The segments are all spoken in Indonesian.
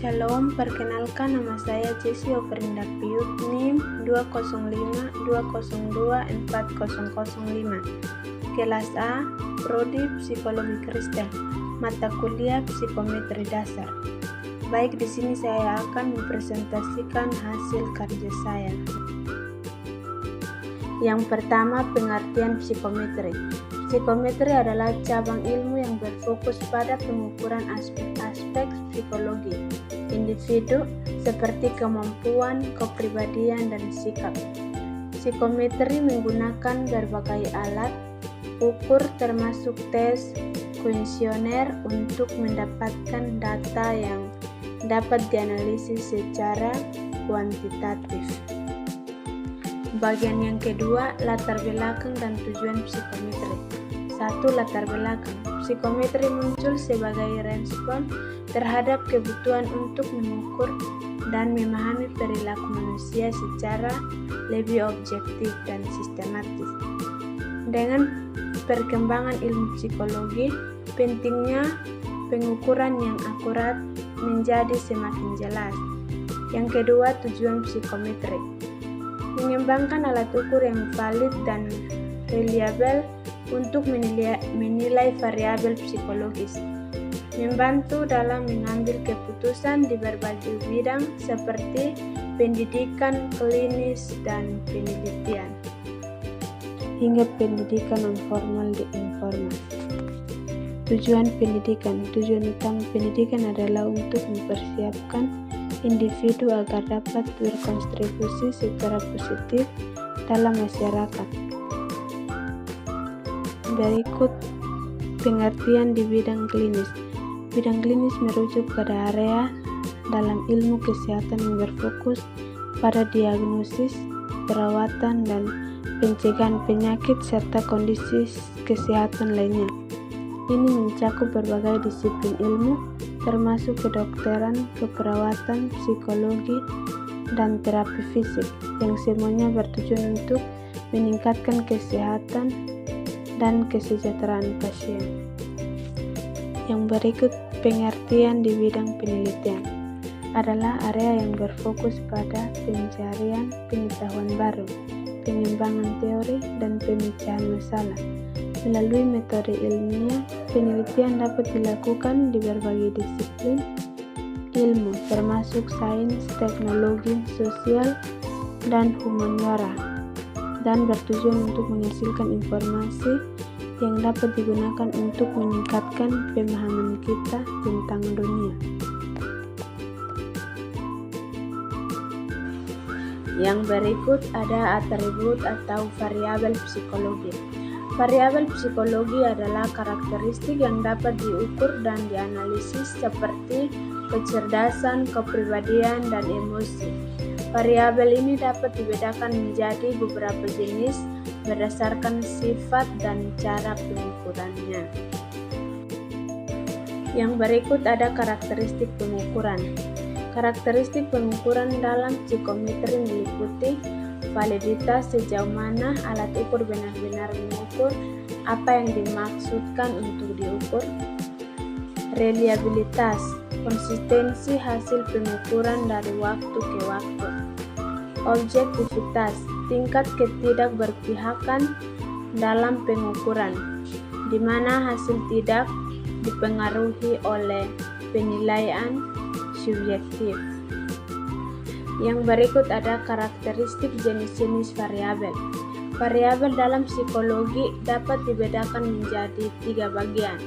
Shalom, perkenalkan nama saya Jessie Overinda Piut, NIM 20520240005. Kelas A, Prodi Psikologi Kristen, mata kuliah Psikometri Dasar. Baik, di sini saya akan mempresentasikan hasil kerja saya. Yang pertama, pengertian psikometri. Psikometri adalah cabang ilmu yang berfokus pada pengukuran aspek-aspek psikologi individu seperti kemampuan, kepribadian, dan sikap. Psikometri menggunakan berbagai alat ukur termasuk tes kuesioner untuk mendapatkan data yang dapat dianalisis secara kuantitatif. Bagian yang kedua, latar belakang dan tujuan psikometri. 1. Latar belakang. Psikometri muncul sebagai respon terhadap kebutuhan untuk mengukur dan memahami perilaku manusia secara lebih objektif dan sistematis. Dengan perkembangan ilmu psikologi, pentingnya pengukuran yang akurat menjadi semakin jelas. Yang kedua, tujuan psikometri. Mengembangkan alat ukur yang valid dan reliabel untuk menilai variabel psikologis, membantu dalam mengambil keputusan di berbagai bidang seperti pendidikan klinis dan penelitian, hingga pendidikan non-formal dan informal. Tujuan pendidikan. Tujuan utama pendidikan adalah untuk mempersiapkan individu agar dapat berkontribusi secara positif dalam masyarakat. Berikut pengertian di bidang klinis. Bidang klinis merujuk pada area dalam ilmu kesehatan yang berfokus pada diagnosis, perawatan, dan pencegahan penyakit serta kondisi kesehatan lainnya. Ini mencakup berbagai disiplin ilmu, termasuk kedokteran, keperawatan, psikologi, dan terapi fisik, yang semuanya bertujuan untuk meningkatkan kesehatan dan kesejahteraan pasien. Yang berikut pengertian di bidang penelitian adalah area yang berfokus pada pencarian pengetahuan baru, pengembangan teori, dan pemecahan masalah. Melalui metode ilmiah, penelitian dapat dilakukan di berbagai disiplin ilmu, termasuk sains, teknologi, sosial, dan humaniora, dan bertujuan untuk menghasilkan informasi yang dapat digunakan untuk meningkatkan pemahaman kita tentang dunia. Yang berikut ada atribut atau variabel psikologi. Variabel psikologi adalah karakteristik yang dapat diukur dan dianalisis seperti kecerdasan, kepribadian, dan emosi. Variabel ini dapat dibedakan menjadi beberapa jenis berdasarkan sifat dan cara pengukurannya. Yang berikut ada karakteristik pengukuran. Karakteristik pengukuran dalam psikometri meliputi validitas, sejauh mana alat ukur benar-benar mengukur apa yang dimaksudkan untuk diukur. Reliabilitas, konsistensi hasil pengukuran dari waktu ke waktu. Objektivitas, tingkat ketidakberpihakan dalam pengukuran, di mana hasil tidak dipengaruhi oleh penilaian subjektif. Yang berikut ada karakteristik jenis-jenis variabel. Variabel dalam psikologi dapat dibedakan menjadi 3 bagian,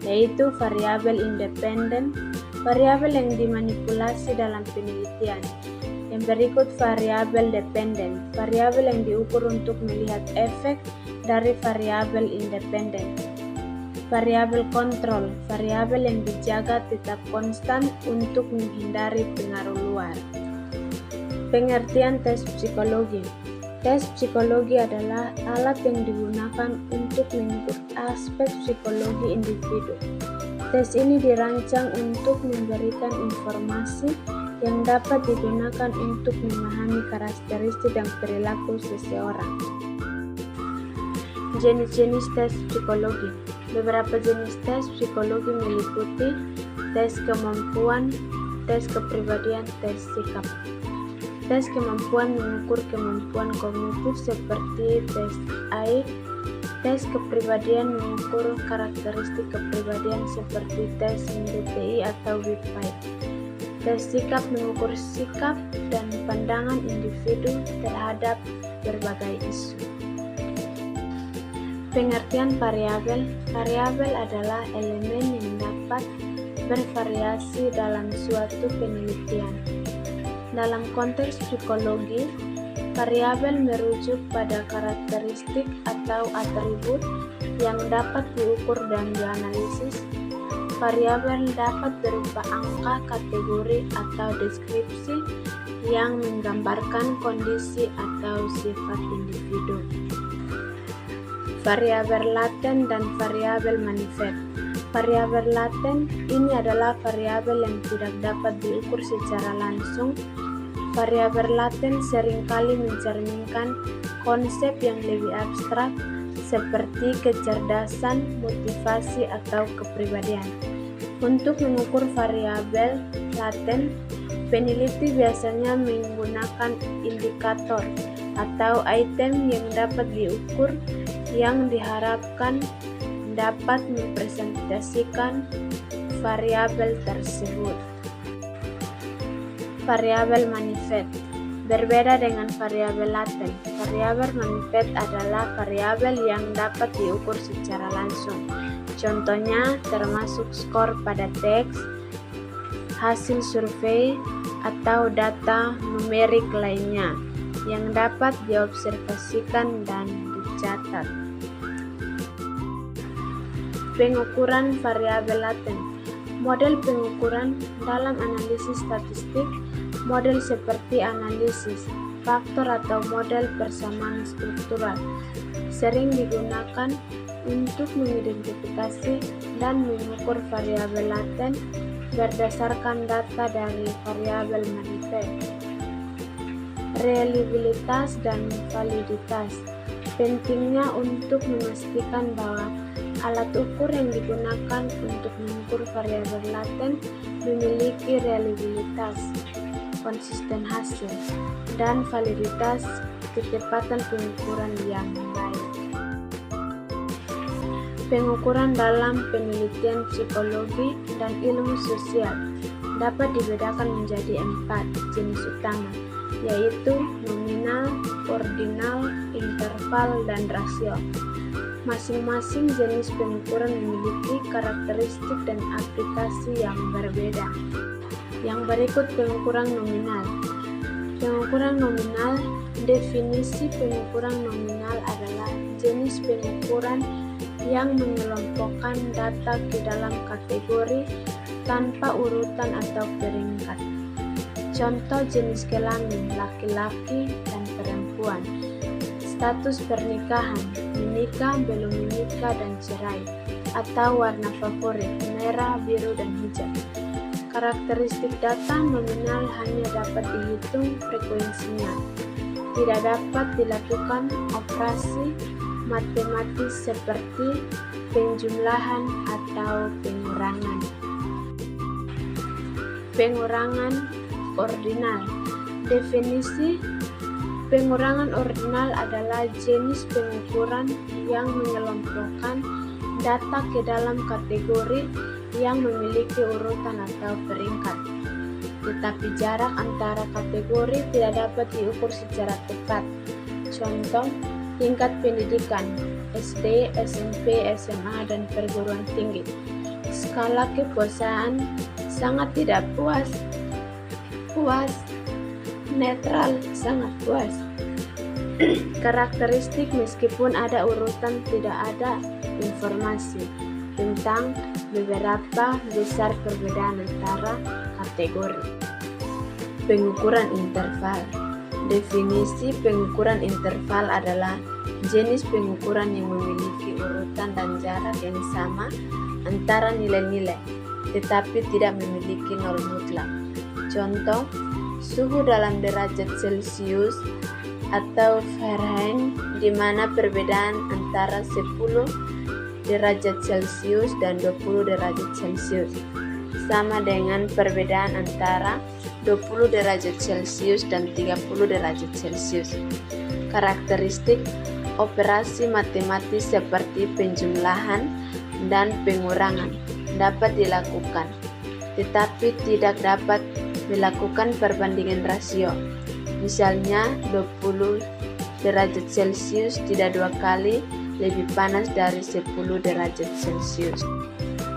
yaitu variabel independen, variabel yang dimanipulasi dalam penelitian. Yang berikut variabel dependen, variabel yang diukur untuk melihat efek dari variabel independen. Variabel kontrol, variabel yang dijaga tetap konstan untuk menghindari pengaruh luar. Pengertian tes psikologi. Tes psikologi adalah alat yang digunakan untuk mengukur aspek psikologi individu. Tes ini dirancang untuk memberikan informasi yang dapat digunakan untuk memahami karakteristik dan perilaku seseorang. Jenis-jenis tes psikologi. Beberapa jenis tes psikologi meliputi tes kemampuan, tes kepribadian, tes sikap. Tes kemampuan mengukur kemampuan kognitif seperti tes AI. Tes kepribadian mengukur karakteristik kepribadian seperti tes MBTI atau WIP5. Tes sikap mengukur sikap dan pandangan individu terhadap berbagai isu. Pengertian variabel. Variabel adalah elemen yang dapat bervariasi dalam suatu penelitian. Dalam konteks psikologi, variabel merujuk pada karakteristik atau atribut yang dapat diukur dan dianalisis. Variabel dapat berupa angka, kategori, atau deskripsi yang menggambarkan kondisi atau sifat individu. Variabel laten dan variabel manifest. Variabel laten ini adalah variabel yang tidak dapat diukur secara langsung. Variabel laten seringkali mencerminkan konsep yang lebih abstrak seperti kecerdasan, motivasi, atau kepribadian. Untuk mengukur variabel laten, peneliti biasanya menggunakan indikator atau item yang dapat diukur yang diharapkan dapat mempresentasikan variabel tersebut. Variabel manifest berbeda dengan variabel laten. Variabel manifest adalah variabel yang dapat diukur secara langsung. Contohnya termasuk skor pada teks, hasil survei, atau data numerik lainnya yang dapat diobservasikan dan dicatat. Pengukuran variabel laten. Model pengukuran dalam analisis statistik, model seperti analisis faktor atau model persamaan struktural sering digunakan untuk mengidentifikasi dan mengukur variabel laten berdasarkan data dari variabel manifest. Reliabilitas dan validitas. Pentingnya untuk memastikan bahwa alat ukur yang digunakan untuk mengukur variabel laten memiliki reliabilitas, konsisten hasil, dan validitas ketepatan pengukuran yang baik. Pengukuran dalam penelitian psikologi dan ilmu sosial dapat dibedakan menjadi 4 jenis utama, yaitu nominal, ordinal, interval, dan rasio. Masing-masing jenis pengukuran memiliki karakteristik dan aplikasi yang berbeda. Yang berikut pengukuran nominal. Pengukuran nominal. Definisi pengukuran nominal adalah jenis pengukuran yang mengelompokkan data ke dalam kategori tanpa urutan atau peringkat. Contoh jenis kelamin, laki-laki dan perempuan. Status pernikahan, menikah, belum menikah, dan cerai. Atau warna favorit, merah, biru, dan hijau. Karakteristik data nominal hanya dapat dihitung frekuensinya. Tidak dapat dilakukan operasi matematis seperti penjumlahan atau pengurangan. Pengurangan ordinal. Definisi pengurangan ordinal adalah jenis pengukuran yang mengelompokkan data ke dalam kategori yang memiliki urutan atau peringkat, tetapi jarak antara kategori tidak dapat diukur secara tepat. Contoh, tingkat pendidikan, SD, SMP, SMA, dan perguruan tinggi. Skala kepuasan, sangat tidak puas, puas, netral, sangat puas. Karakteristik meskipun ada urutan tidak ada informasi tentang beberapa besar perbedaan antara kategori. Pengukuran interval. Definisi pengukuran interval adalah jenis pengukuran yang memiliki urutan dan jarak yang sama antara nilai-nilai, tetapi tidak memiliki nol mutlak. Contoh, suhu dalam derajat Celcius atau Fahrenheit, di mana perbedaan antara 10 derajat Celcius dan 20 derajat Celcius sama dengan perbedaan antara 20 derajat Celcius dan 30 derajat Celcius. Karakteristik operasi matematis seperti penjumlahan dan pengurangan dapat dilakukan, tetapi tidak dapat melakukan perbandingan rasio. Misalnya 20 derajat Celcius tidak 2 kali lebih panas dari 10 derajat Celcius.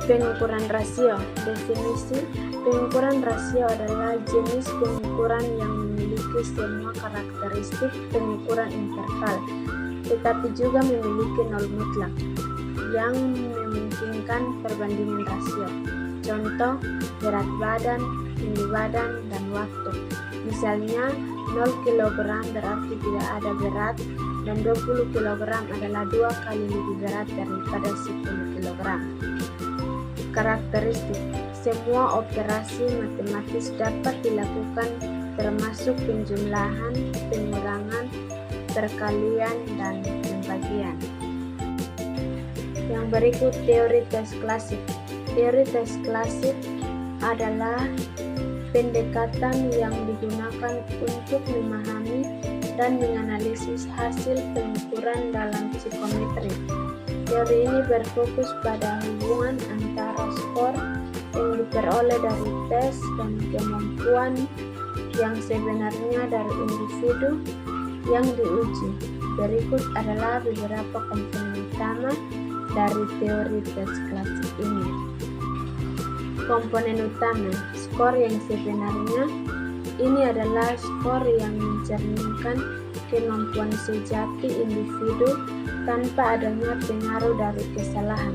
Pengukuran rasio. Definisi: pengukuran rasio adalah jenis pengukuran yang memiliki semua karakteristik pengukuran interval, tetapi juga memiliki nol mutlak yang memungkinkan perbandingan rasio. Contoh: berat badan, tinggi badan, dan waktu. Misalnya 0 kg berarti tidak ada berat, dan 20 kg adalah 2 kali lebih berat daripada 10 kg. Karakteristik: semua operasi matematis dapat dilakukan, termasuk penjumlahan, pengurangan, perkalian, dan pembagian. Yang berikut teori tes klasik. Teori tes klasik adalah pendekatan yang digunakan untuk memahami dan menganalisis hasil pengukuran dalam psikometri. Teori ini berfokus pada hubungan antara skor yang diperoleh dari tes dan kemampuan yang sebenarnya dari individu yang diuji. Berikut adalah beberapa komponen utama dari teori tes klasik ini. Komponen utama: skor yang sebenarnya. Ini adalah skor yang mencerminkan kemampuan sejati individu tanpa adanya pengaruh dari kesalahan.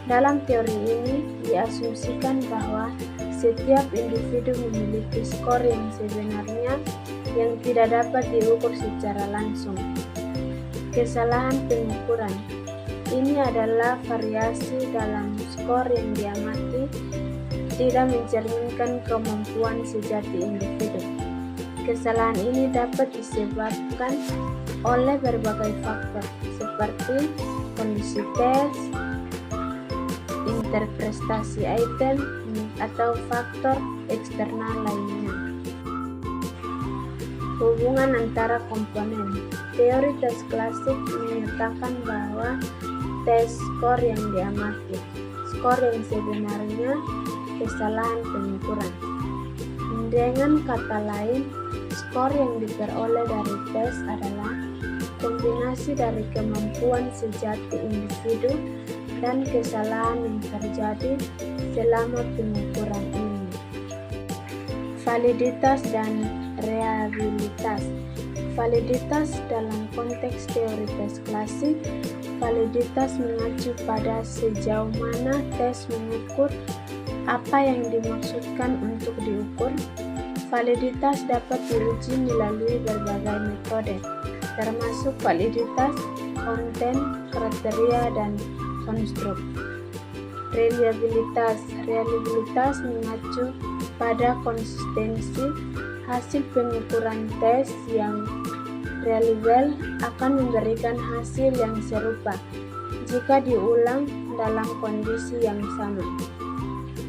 Dalam teori ini diasumsikan bahwa setiap individu memiliki skor yang sebenarnya yang tidak dapat diukur secara langsung. Kesalahan pengukuran. Ini adalah variasi dalam skor yang diamati tidak mencerminkan kemampuan sejati individu. Kesalahan ini dapat disebabkan oleh berbagai faktor seperti kondisi tes, interpretasi item, atau faktor eksternal lainnya. Hubungan antara komponen. Teori tes klasik menyatakan bahwa tes skor yang diamati, skor yang sebenarnya, kesalahan pengukuran. Dengan kata lain, skor yang diperoleh dari tes adalah kombinasi dari kemampuan sejati individu dan kesalahan yang terjadi selama pengukuran ini. Validitas dan reliabilitas. Validitas dalam konteks teori tes klasik, validitas mengacu pada sejauh mana tes mengukur apa yang dimaksudkan untuk diukur. Validitas dapat diuji melalui berbagai metode, termasuk validitas, konten, kriteria, dan konstruk. Reliabilitas. Reliabilitas mengacu pada konsistensi hasil pengukuran tes yang reliable akan memberikan hasil yang serupa jika diulang dalam kondisi yang sama.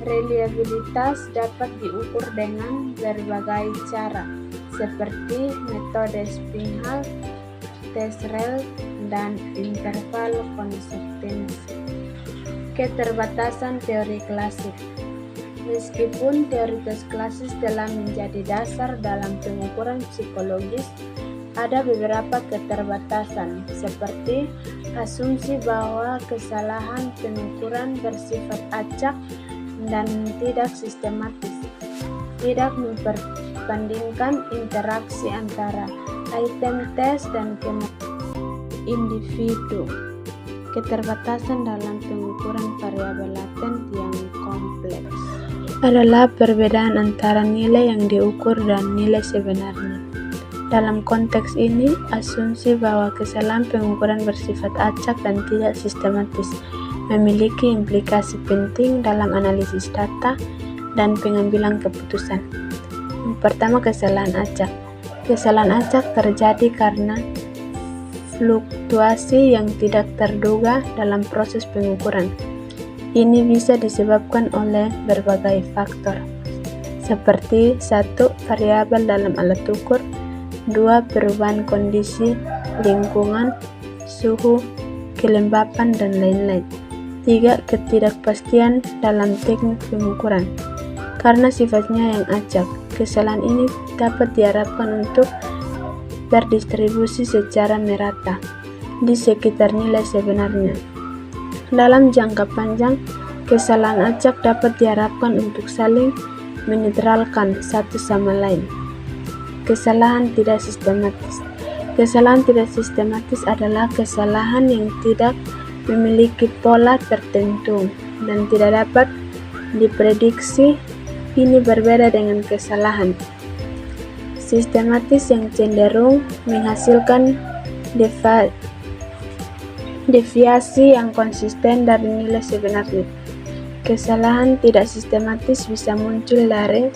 Reliabilitas dapat diukur dengan berbagai cara, seperti metode Spinhal, tes rel, dan interval konsistensi. Keterbatasan teori klasik. Meskipun teori tes klasik telah menjadi dasar dalam pengukuran psikologis, ada beberapa keterbatasan, seperti asumsi bahwa kesalahan pengukuran bersifat acak dan tidak sistematis, tidak memperbandingkan interaksi antara item tes dan individu. Keterbatasan dalam pengukuran variabel laten yang kompleks adalah perbedaan antara nilai yang diukur dan nilai sebenarnya. Dalam konteks ini, asumsi bahwa kesalahan pengukuran bersifat acak dan tidak sistematis memiliki implikasi penting dalam analisis data dan pengambilan keputusan. Yang pertama, kesalahan acak. Kesalahan acak terjadi karena fluktuasi yang tidak terduga dalam proses pengukuran. Ini bisa disebabkan oleh berbagai faktor, seperti 1. Variabel dalam alat ukur, 2. Perubahan kondisi lingkungan, suhu, kelembapan, dan lain-lain. 3. Ketidakpastian dalam teknik pengukuran. Karena sifatnya yang acak, kesalahan ini dapat diharapkan untuk berdistribusi secara merata di sekitar nilai sebenarnya. Dalam jangka panjang, kesalahan acak dapat diharapkan untuk saling menetralkan satu sama lain. Kesalahan tidak sistematis. Kesalahan tidak sistematis adalah kesalahan yang tidak memiliki pola tertentu dan tidak dapat diprediksi. Ini berbeda dengan kesalahan sistematis yang cenderung menghasilkan deviasi yang konsisten dari nilai sebenarnya. Kesalahan tidak sistematis bisa muncul dari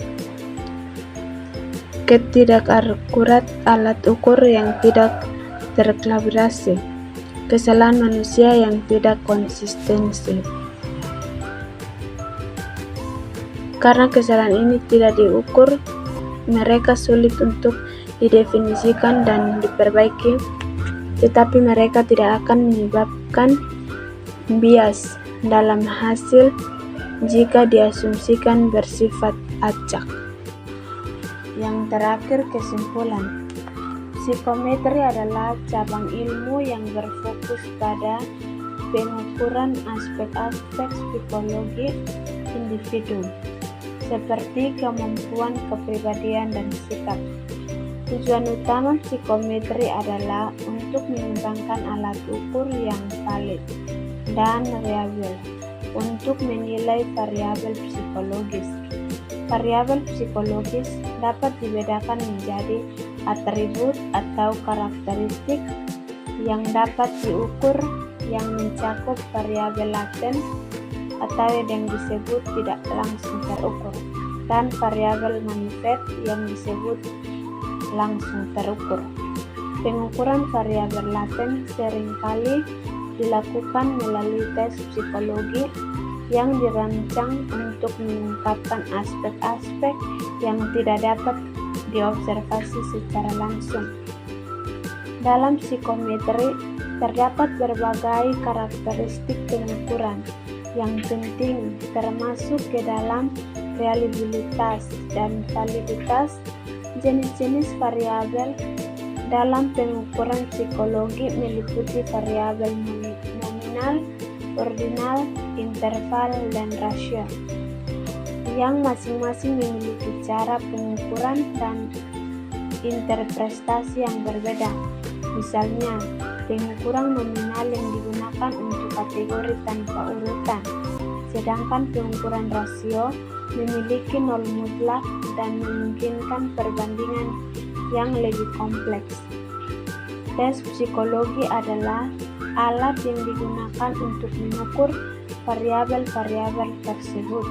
ketidakakurat alat ukur yang tidak terkalibrasi, kesalahan manusia yang tidak konsistensi. Karena kesalahan ini tidak diukur, mereka sulit untuk didefinisikan dan diperbaiki, tetapi mereka tidak akan menyebabkan bias dalam hasil jika diasumsikan bersifat acak. Yang terakhir, kesimpulan. Psikometri adalah cabang ilmu yang berfokus pada pengukuran aspek-aspek psikologi individu, seperti kemampuan, kepribadian, dan sikap. Tujuan utama psikometri adalah untuk mengembangkan alat ukur yang valid dan reliable untuk menilai variabel psikologis. Variabel psikologis dapat dibedakan menjadi atribut atau karakteristik yang dapat diukur yang mencakup variabel laten atau yang disebut tidak langsung terukur, dan variabel manifest yang disebut langsung terukur. Pengukuran variabel laten seringkali dilakukan melalui tes psikologi yang dirancang untuk mengungkapkan aspek-aspek yang tidak dapat diobservasi secara langsung. Dalam psikometri terdapat berbagai karakteristik pengukuran yang penting, termasuk ke dalam reliabilitas dan validitas. Jenis-jenis variabel dalam pengukuran psikologi meliputi variabel nominal, ordinal, interval, dan rasio, yang masing-masing memiliki cara pengukuran dan interpretasi yang berbeda. Misalnya, pengukuran nominal yang digunakan untuk kategori tanpa urutan, sedangkan pengukuran rasio memiliki nol mutlak dan memungkinkan perbandingan yang lebih kompleks. Tes psikologi adalah alat yang digunakan untuk mengukur variabel-variabel tersebut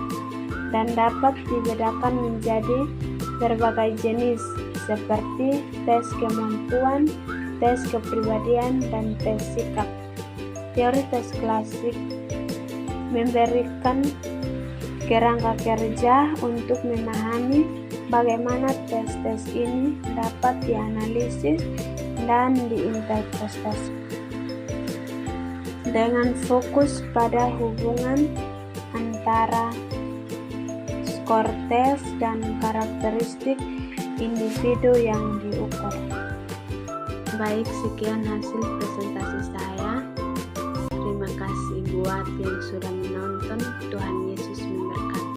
dan dapat dibedakan menjadi berbagai jenis, seperti tes kemampuan, tes kepribadian, dan tes sikap. Teori tes klasik memberikan kerangka kerja untuk memahami bagaimana tes-tes ini dapat dianalisis dan diinterpretasi. Dengan fokus pada hubungan antara skor tes dan karakteristik individu yang diukur. Baik, sekian hasil presentasi saya. Terima kasih buat yang sudah menonton. Tuhan Yesus memberkati.